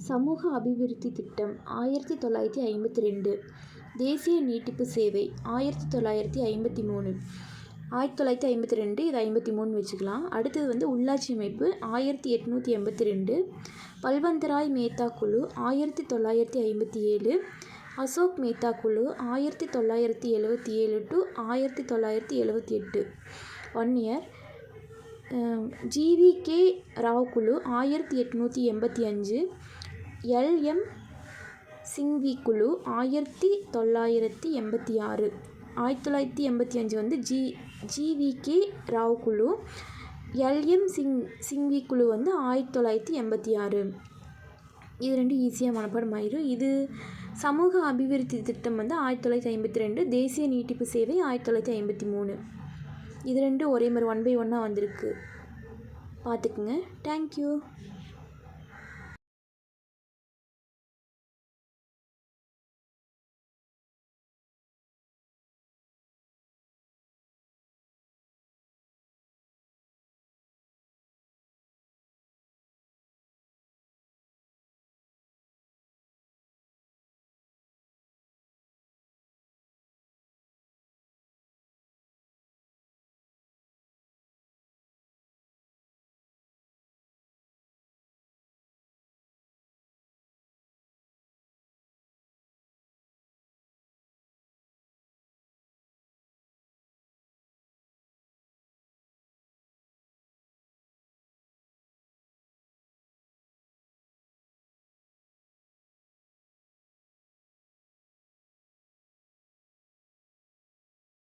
சமூக அபிவிருத்தி திட்டம் 1952. தேசிய நீட்டிப்பு சேவை 1953. 1952 இது 53 வச்சுக்கலாம். அடுத்தது உள்ளாட்சி அமைப்பு 1882. பல்வந்தராய் மேத்தா குழு 1957. அசோக் மேத்தா குழு 1977 to 1978 1 year. ஜிவிகே ராவ் குழு 1885. எல்எம் சிங்வி குழு 1986. 1985 ஜிவிகே ராவ் குழு. எல்எம் சிங்வி குழு 1986. இது ரெண்டு ஈஸியாக மனப்பாடம் ஆயிடும். இது சமூக அபிவிருத்தி திட்டம் 1952. தேசிய நீட்டிப்பு சேவை 1953. இது ரெண்டும் ஒரே மாதிரி 1 by 1 வந்திருக்கு, பார்த்துக்குங்க. தேங்க்யூ.